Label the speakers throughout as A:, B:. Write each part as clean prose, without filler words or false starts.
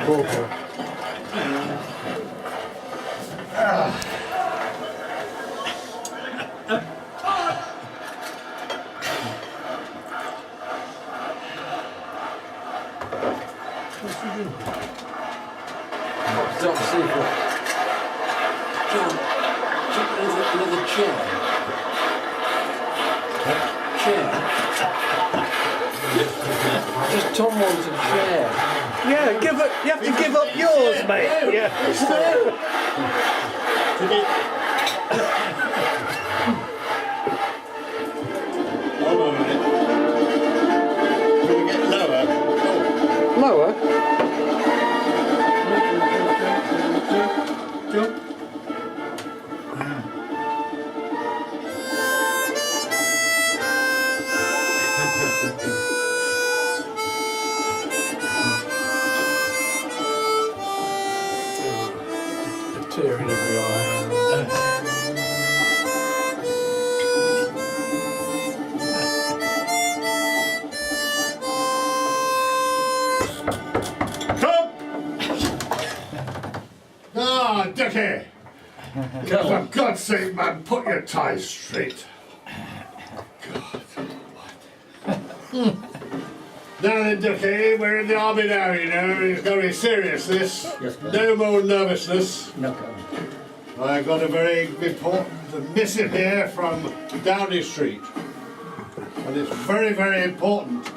A: Corporal.
B: Stop sleeping. John, another chair. Chair. Just Tom wants a chair.
A: Yeah, give it. You have to give up yours, mate. Yeah.
C: Hold on a minute. Can we get lower?
A: Lower.
C: Jump.
B: A tear in every eye.
C: Come! Ah, Dickie! For God's sake, man, put your tie straight. God. Now then, Dickie, we're in the army now, you know. It's going to be serious, this.
D: Yes, sir.
C: No more nervousness.
D: No, Colonel.
C: I got a very important missive here from Downing Street. And it's very, very important.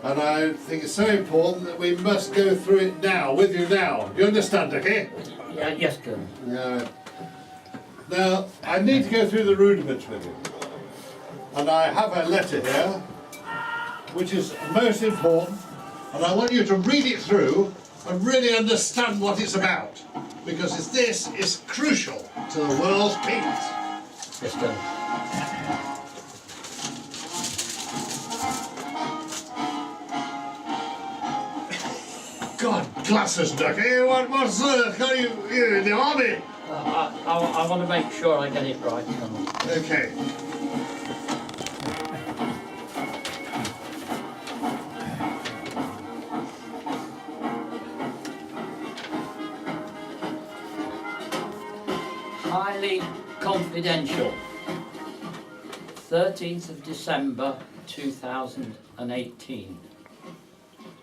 C: And I think it's so important that we must go through it now, with you now. You understand, Dickie?
D: Yeah, yes, Colonel.
C: Yeah. Now, I need to go through the rudiments with you. And I have a letter here, which is most important. And I want you to read it through and really understand what it's about. Because this is crucial to the world's peace.
D: Yes, Colonel.
C: God, glasses, Ducky. What's this? Are you in the army?
D: I want to make sure I get it right, Colonel.
C: Okay.
D: Highly confidential. 13th of December 2018.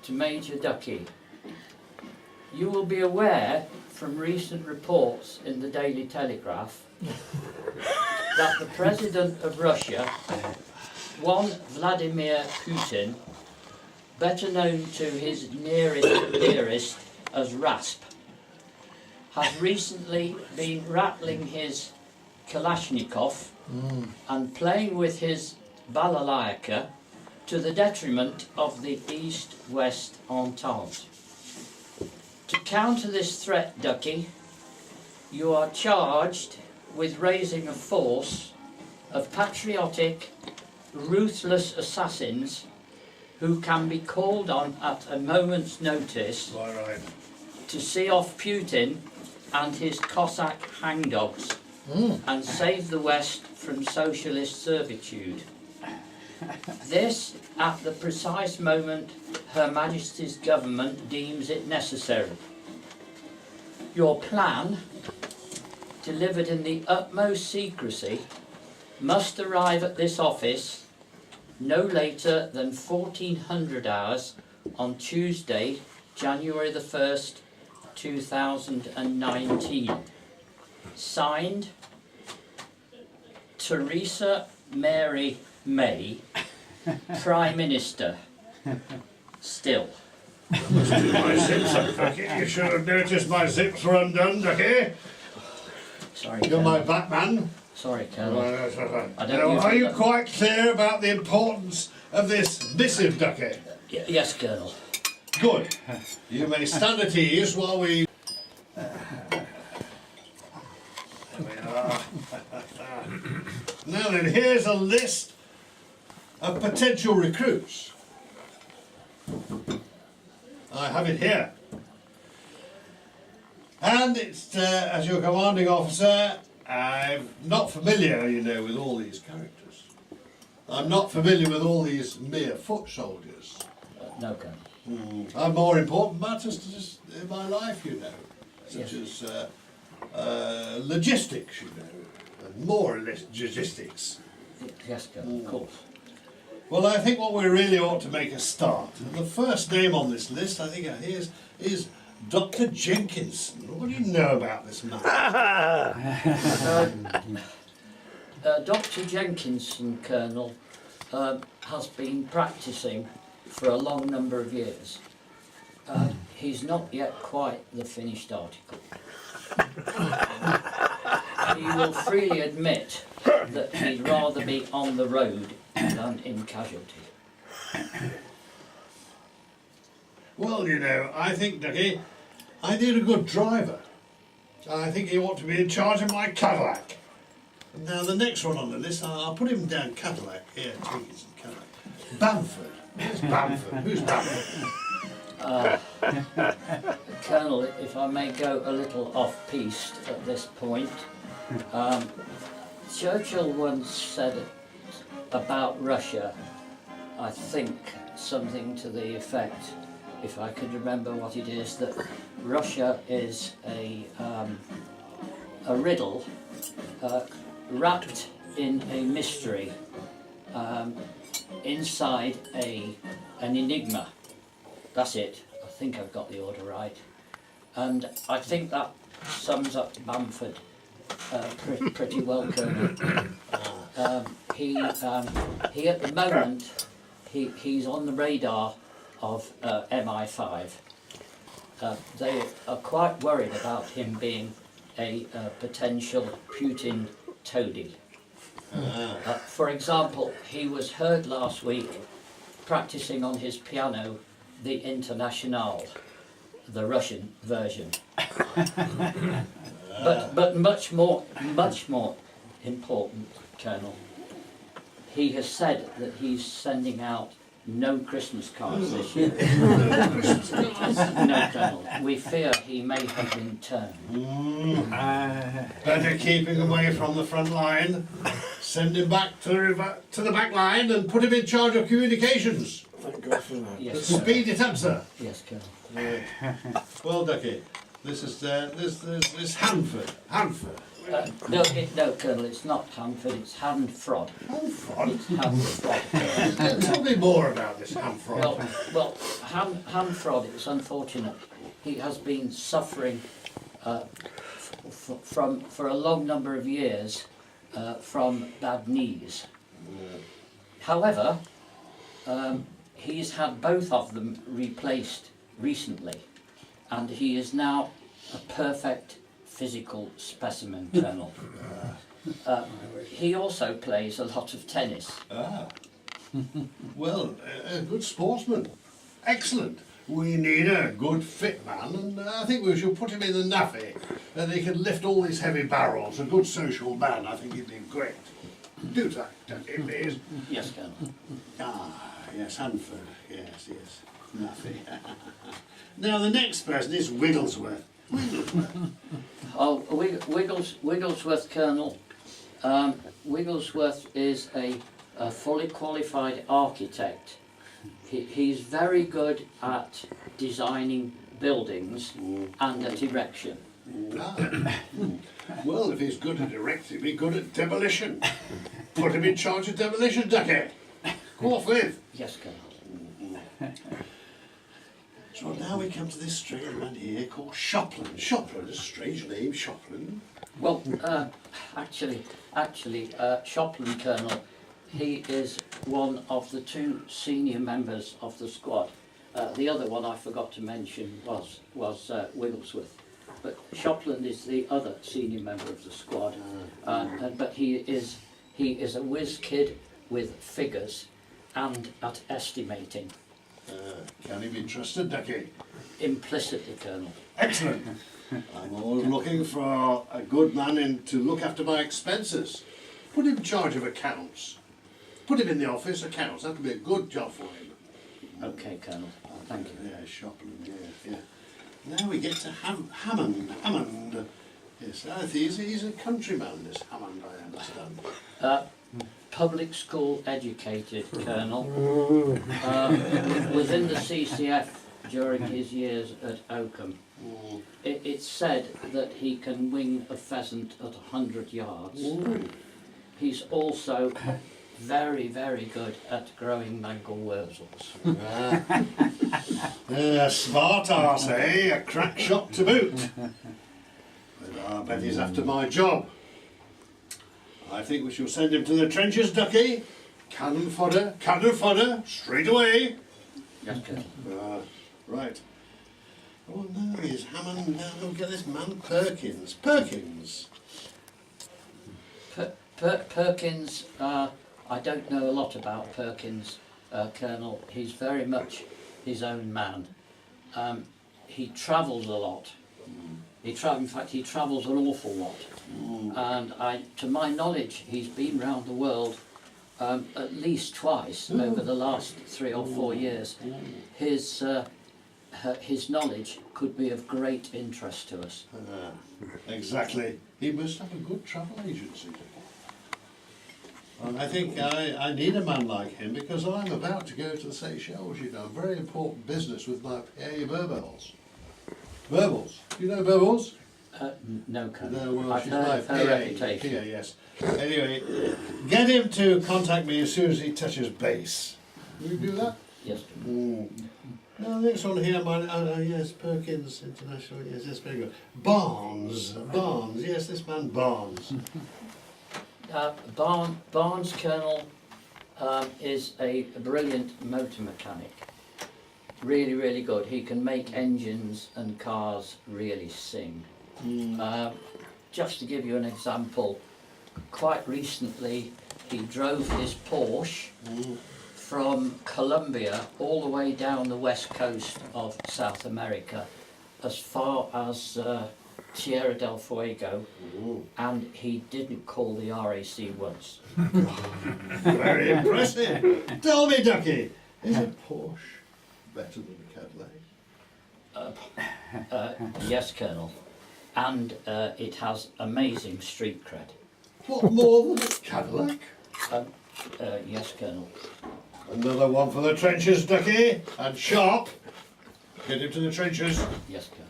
D: To Major Ducky. You will be aware from recent reports in the Daily Telegraph that the President of Russia, one Vladimir Putin, better known to his nearest as Rasp, has recently been rattling his Kalashnikov and playing with his balalaika to the detriment of the East-West Entente. To counter this threat, Ducky, you are charged with raising a force of patriotic, ruthless assassins who can be called on at a moment's notice
C: Right.
D: to see off Putin and his Cossack hangdogs and save the West from socialist servitude. This at the precise moment Her Majesty's government deems it necessary. Your plan, delivered in the utmost secrecy, must arrive at this office no later than 1400 hours on Tuesday, January the 1st, 2019. Signed, Theresa Mary May, Prime Minister. Still.
C: My zips up, Ducky. You should have noticed my zips were undone, Ducky.
D: Sorry,
C: You're my
D: Colonel.
C: Batman.
D: Sorry, Colonel. I don't
C: Now,
D: usually-
C: are you quite clear about the importance of this missive, Ducky?
D: Yes, Colonel.
C: Good. You may stand at ease while we... There we are. Now then, here's a list of potential recruits. I have it here. And it's, as your commanding officer, I'm not familiar, you know, with all these characters. I'm not familiar with all these mere foot soldiers.
D: No, Colonel.
C: I have more important matters to just in my life, you know, such
D: Yes.
C: as logistics, you know, and more logistics.
D: Yes, Colonel, of course.
C: Well, I think what we really ought to make a start. And the first name on this list, I think, is Dr. Jenkinson. What do you know about this man?
D: Dr. Jenkinson, Colonel, has been practising for a long number of years. He's not yet quite the finished article. He will freely admit that he'd rather be on the road than in casualty.
C: Well, you know, I think, Ducky, I need a good driver. I think he ought to be in charge of my Cadillac. Now, the next one on the list, I'll put him down Cadillac. Here, Jenkinson, Cadillac. Bamford. Where's Bamford? Who's Bamford?
D: Colonel, if I may go a little off-piste at this point, Churchill once said about Russia, I think something to the effect, if I could remember what it is, that Russia is a riddle wrapped in a mystery, inside an enigma. That's it. I think I've got the order right. And I think that sums up Bamford pretty well, Colonel. He at the moment, he's on the radar of MI5. They are quite worried about him being a potential Putin toady. For example, he was heard last week practicing on his piano the Internationale, the Russian version. But much more important, Colonel, he has said that he's sending out no Christmas cards this year. No, Colonel. We fear he may have been turned.
C: Better keep him away from the front line. Send him back to the back line and put him in charge of communications.
B: Thank God for that.
D: Yes,
C: Speed it up, sir.
D: yes, Colonel.
C: Well, Ducky, this is this Hanford.
D: No, Colonel, it's not Hanford, it's Hanfrod.
C: Hanford?
D: It's Hanfrod.
C: Tell me more about this Hanford.
D: Well, Hanfrod, it's unfortunate. He has been suffering for a long number of years from bad knees. However, he's had both of them replaced recently, and he is now a perfect physical specimen, Colonel. He also plays a lot of tennis.
C: Well, a good sportsman. Excellent. We need a good fit man, and I think we should put him in the naffy, and he can lift all these heavy barrels. A good social man, I think he'd be great. Do that, Ducky, please.
D: Yes, Colonel.
C: Yes, Hanford. Yes. Naffy. Now, the next person is Wigglesworth.
D: Oh, Wigglesworth, Colonel. Wigglesworth is a fully qualified architect. He's very good at designing buildings and at erection.
C: Well, if he's good at erecting, he'll be good at demolition. Put him in charge of demolition, Ducky. Go off with.
D: Yes, Colonel.
C: So now we come to this strange man here called Shopland. Shopland, a strange name, Shopland.
D: Well, actually, Shopland, Colonel, he is one of the two senior members of the squad. The other one I forgot to mention was Wigglesworth. But Shopland is the other senior member of the squad. But he is a whiz kid with figures and at estimating.
C: Can he be trusted, Ducky?
D: Implicitly, Colonel.
C: Excellent. I'm always looking for a good man to look after my expenses. Put him in charge of accounts. Put him in the office, accounts. That would be a good job for him.
D: Okay, Colonel. Thank you.
C: Yeah, Shopland, yeah. Now we get to Hammond. Yes, I think he's a countryman, this Hammond, I understand.
D: public school educated, Colonel. Within the CCF during his years at Oakham. It's said that he can wing a pheasant at 100 yards. He's also very, very good at growing mangel wurzels.
C: Smart arse, eh? A crack shot to boot. But I bet he's after my job. I think we shall send him to the trenches, Ducky. Cannon fodder, straight away.
D: Yes, Colonel.
C: Right. Oh no, he's Hammond. Now look at this man, Perkins. Perkins.
D: Perkins, I don't know a lot about Perkins, Colonel. He's very much his own man. He travels a lot. In fact, he travels an awful lot. And to my knowledge, he's been round the world at least twice over the last 3 or 4 years. His knowledge could be of great interest to us.
C: Exactly. He must have a good travel agency. And I think I need a man like him because I'm about to go to the Seychelles, you know, very important business with my PA Burbles. Burbles. Do you know Burbles?
D: No, Colonel.
C: No, well,
D: I've
C: she's
D: heard
C: my
D: of her reputation.
C: PA, yes. Anyway, get him to contact me as soon as he touches base. Will you do that?
D: Yes.
C: Now, the next one here, yes, Perkins International, yes, that's very good. Barnes, yes, this man Barnes.
D: Barnes, Colonel, is a brilliant motor mechanic. Really, really good. He can make engines and cars really sing. Just to give you an example, quite recently he drove his Porsche from Colombia all the way down the west coast of South America as far as Tierra del Fuego, and he didn't call the RAC once.
C: Very impressive. Tell me, Ducky, is a Porsche better than a Cadillac?
D: Yes, Colonel. And it has amazing street cred.
C: What more than a Cadillac?
D: Yes, Colonel.
C: Another one for the trenches, Ducky, and sharp. Get him to the trenches.
D: Yes, Colonel.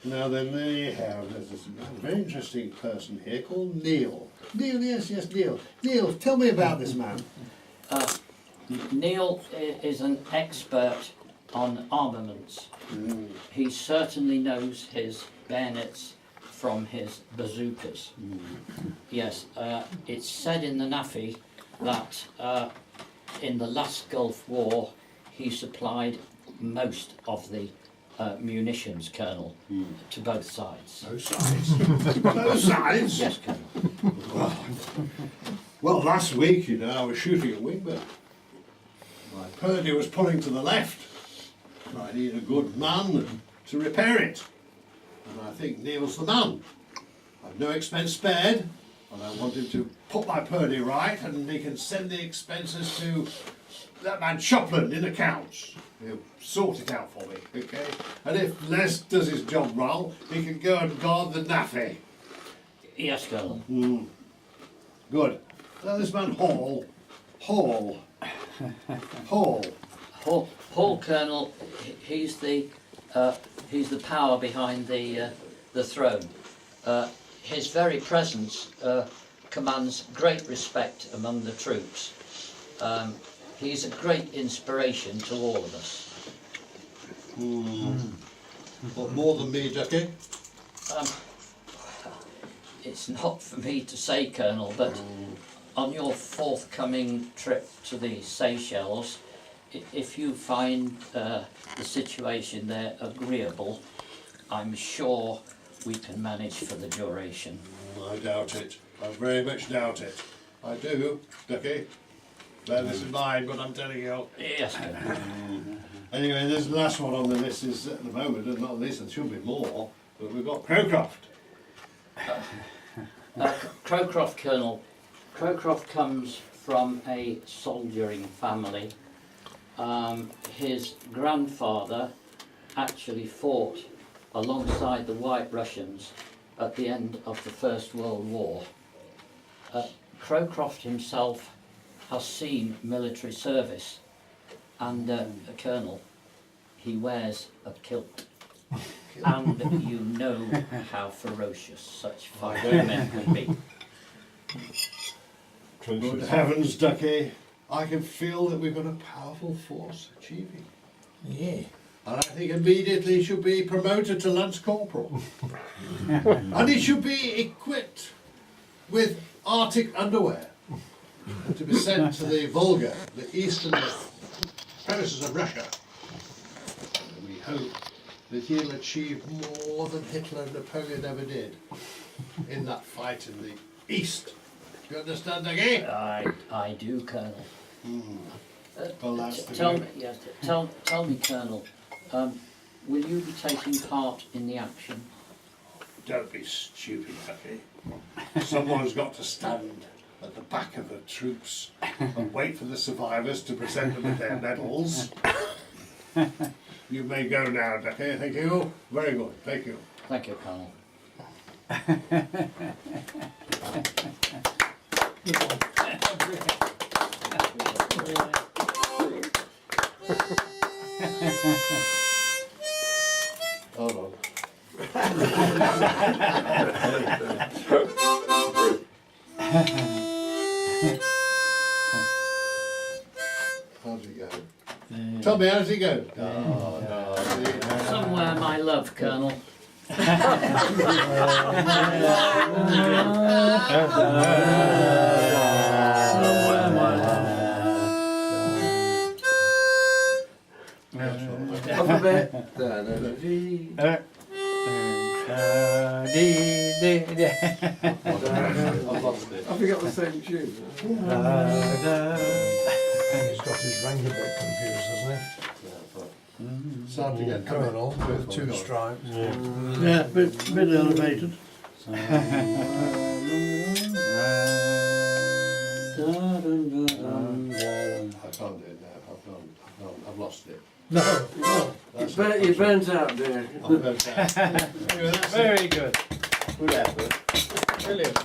C: Now then, there you have, there's this very interesting person here called Neil. Neil, yes, Neil. Neil, tell me about this man.
D: Neil is an expert on armaments. He certainly knows his bayonets from his bazookas. Yes, it's said in the NAFI that in the last Gulf War he supplied most of the munitions, Colonel, to both sides.
C: Both sides? Both sides?
D: Yes, Colonel.
C: Well, last week, you know, I was shooting a wingman. My Purdy was pulling to the left. I need a good man to repair it. And I think Neil's the man. I've no expense spared, and I want him to put my Purdy right, and he can send the expenses to that man Shopland in accounts. He'll sort it out for me, okay? And if Les does his job well, he can go and guard the NAFI.
D: Yes, Colonel.
C: Good. Now this man Hall,
D: Colonel, he's the power behind the throne. His very presence commands great respect among the troops. He's a great inspiration to all of us.
C: What more than me, Ducky?
D: It's not for me to say, Colonel, but on your forthcoming trip to the Seychelles, if you find the situation there agreeable, I'm sure we can manage for the duration.
C: I doubt it. I very much doubt it. I do, Ducky. Bear this in mind, what I'm telling you.
D: Yes, Colonel.
C: Anyway, there's the last one on the list is at the moment, and not least, there should be more, but we've got Crowcroft.
D: Crowcroft, Colonel. Crowcroft comes from a soldiering family. His grandfather actually fought alongside the White Russians at the end of the First World War. Crowcroft himself has seen military service, and a colonel, he wears a kilt. And you know how ferocious such fighting men can be.
C: Good heavens, Ducky. I can feel that we've got a powerful force achieving.
B: Yeah.
C: And I think immediately he should be promoted to Lance Corporal. And he should be equipped with Arctic underwear to be sent to the Volga, the eastern premises of Russia. And we hope that he'll achieve more than Hitler and Napoleon ever did in that fight in the east. Do you understand, Ducky?
D: I do, Colonel.
C: Well, that's the
D: Tell
C: good.
D: me, yes, tell me, Colonel, will you be taking part in the action?
C: Don't be stupid, Ducky. Someone's got to stand at the back of the troops and wait for the survivors to present them with their medals. You may go now, Ducky. Thank you. Very good. Thank you.
D: Thank you, Colonel.
C: Hold on. How's it go? Tell me, how's it go? Oh, no,
D: Somewhere, my love, Colonel.
B: Alphabet.
C: I've lost it.
B: Have we got the same tune?
E: He's got his rank a bit confused, hasn't
C: It's hard to
E: he?
C: get
E: Colonel with two stripes.
A: Yeah, bit elevated.
C: I can't do it now. I've lost it.
A: No, no.
B: You burnt out, dear.
C: I'm burnt out. Anyway, that's it.
A: Very good. Good effort. Brilliant.